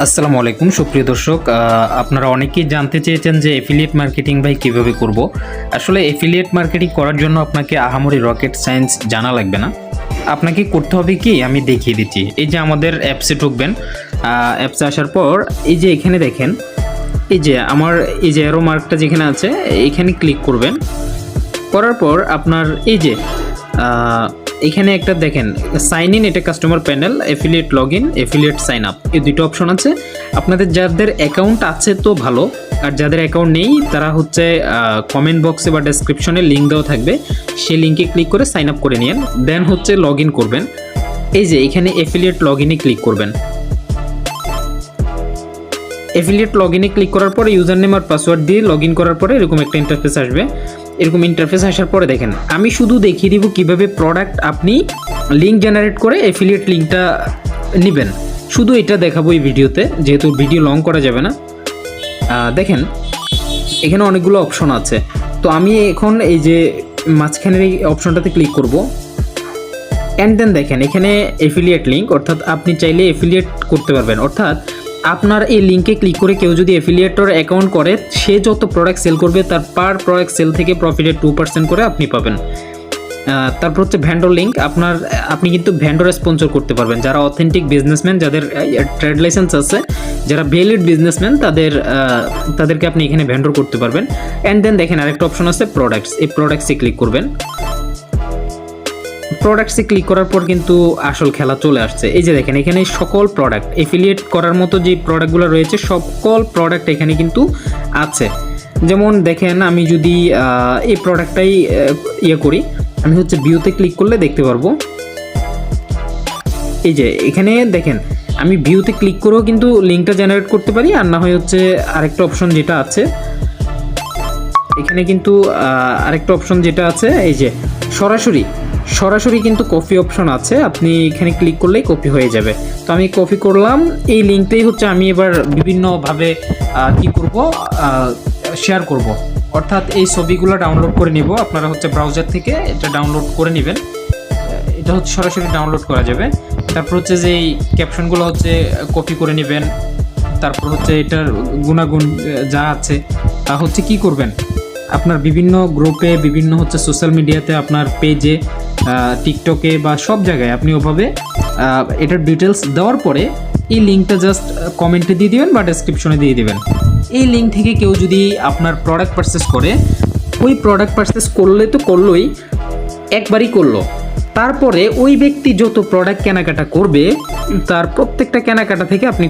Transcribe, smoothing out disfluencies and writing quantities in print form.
আসসালামু আলাইকুম সুপ্রিয় দর্শক, আপনারা অনেকেই জানতে চেয়েছেন যে এফিলিয়েট মার্কেটিং ভাই কীভাবে করব। আসলে এফিলিয়েট মার্কেটিং করার জন্য আপনাকে আহামরি রকেট সায়েন্স জানা লাগবে না। আপনাকে করতে হবে কি আমি দেখিয়ে দিচ্ছি। এই যে আমাদের অ্যাপসে ঢুকবেন, অ্যাপসে আসার পর এই যে এখানে দেখেন, এই যে আমার এই যে অ্যারো মার্কটা যেখানে আছে এখানে ক্লিক করবেন। করার পর আপনার এই যে এখানে একটা দেখেন সাইন ইন, এটা customer panel, affiliate log in, affiliate sign up, এই দুটো অপশন আছে। আপনাদের যাদের অ্যাকাউন্ট আছে তো ভালো, আর যাদের অ্যাকাউন্ট নেই তারা হচ্ছে কমেন্ট বক্সে বা ডেসক্রিপশনে লিঙ্ক দেওয়া থাকবে, সেই লিঙ্কে ক্লিক করে সাইন আপ করে নিন। দেন হচ্ছে লগ ইন করবেন। এই যে এখানে এফিলিয়েট লগ ইনে ক্লিক করবেন। এফিলিয়েট লগ ইনে ক্লিক করার পরে ইউজার নেম আর পাসওয়ার্ড দিয়ে লগ ইন করার পরে এরকম একটা ইন্টারফেস আসবে। এরকম ইন্টারফেস আসার পরে দেখেন আমি শুধু দেখিয়ে দিব কিভাবে প্রোডাক্ট আপনি লিঙ্ক জেনারেট করে এফিলিয়েট লিঙ্কটা নেবেন, শুধু এটা দেখাবো এই ভিডিওতে, যেহেতু ভিডিও লং করা যাবে না। দেখেন এখানে অনেকগুলো অপশন আছে, তো আমি এখন এই যে মাঝখানের এই অপশনটাতে ক্লিক করব। অ্যান্ড দেন দেখেন এখানে এফিলিয়েট লিঙ্ক, অর্থাৎ আপনি চাইলে এফিলিয়েট করতে পারবেন। অর্থাৎ আপনার এই লিঙ্কে ক্লিক করে কেউ যদি এফিলিয়েটর অ্যাকাউন্ট করে, সে যত প্রোডাক্ট সেল করবে তার পার প্রোডাক্ট সেল থেকে প্রফিটের 2% করে আপনি পাবেন। তারপর হচ্ছে ভ্যান্ডর লিঙ্ক, আপনি কিন্তু ভ্যান্ডর স্পন্সর করতে পারবেন। যারা অথেন্টিক বিজনেসম্যান, যাদের ট্রেড লাইসেন্স আছে, যারা ভ্যালিড বিজনেসম্যান, তাদেরকে আপনি এখানে ভ্যান্ডর করতে পারবেন। অ্যান্ড দেন দেখেন আরেকটা অপশন আছে প্রোডাক্টস, এই প্রোডাক্টসে ক্লিক করবেন। প্রোডাক্টসে ক্লিক করার পর কিন্তু আসল খেলা চলে আসছে। এই যে দেখেন এখানে সকল প্রোডাক্ট, এফিলিয়েট করার মতো যে প্রোডাক্টগুলো রয়েছে সকল প্রোডাক্ট এখানে কিন্তু আছে। যেমন দেখেন আমি যদি এই প্রোডাক্টটাই করি, আমি হচ্ছে ভিউতে ক্লিক করলে দেখতে পারবো। এই যে এখানে দেখেন আমি ভিউতে ক্লিক করেও কিন্তু লিঙ্কটা জেনারেট করতে পারি, আর না হয় হচ্ছে আরেকটা অপশন যেটা আছে এখানে কিন্তু আরেকটা অপশন যেটা আছে, এই যে সরাসরি কিন্তু কপি অপশন আছে, আপনি এখানে ক্লিক করলেই কপি হয়ে যাবে। তো আমি কপি করলাম, এই লিঙ্কটাই হচ্ছে আমি এবার বিভিন্নভাবে কি করব, শেয়ার করব। অর্থাৎ এই ছবিগুলো ডাউনলোড করে নিব, আপনারা হচ্ছে ব্রাউজার থেকে এটা ডাউনলোড করে নেবেন। এটা হচ্ছে সরাসরি ডাউনলোড করা যাবে। তারপর হচ্ছে যে এই ক্যাপশনগুলো হচ্ছে কপি করে নেবেন। তারপর হচ্ছে এটার গুণাগুণ যা আছে তা হচ্ছে কি করবেন, আপনার বিভিন্ন গ্রুপে, বিভিন্ন হচ্ছে সোশ্যাল মিডিয়াতে, আপনার পেজে, টিকটকে বা সব জায়গায় আপনি ওভাবে এটার ডিটেলস দেওয়ার পরে এই লিঙ্কটা জাস্ট কমেন্টে দিয়ে দিবেন বা ডেসক্রিপশনে দিয়ে দিবেন। এই লিঙ্ক থেকে কেউ যদি আপনার প্রোডাক্ট পারচেস করে, ওই প্রোডাক্ট পারচেস করলে তো করলোই, একবারই করলো, তারপরে ওই ব্যক্তি যত প্রোডাক্ট কেনাকাটা করবে তার প্রত্যেকটা কেনাকাটা থেকে আপনি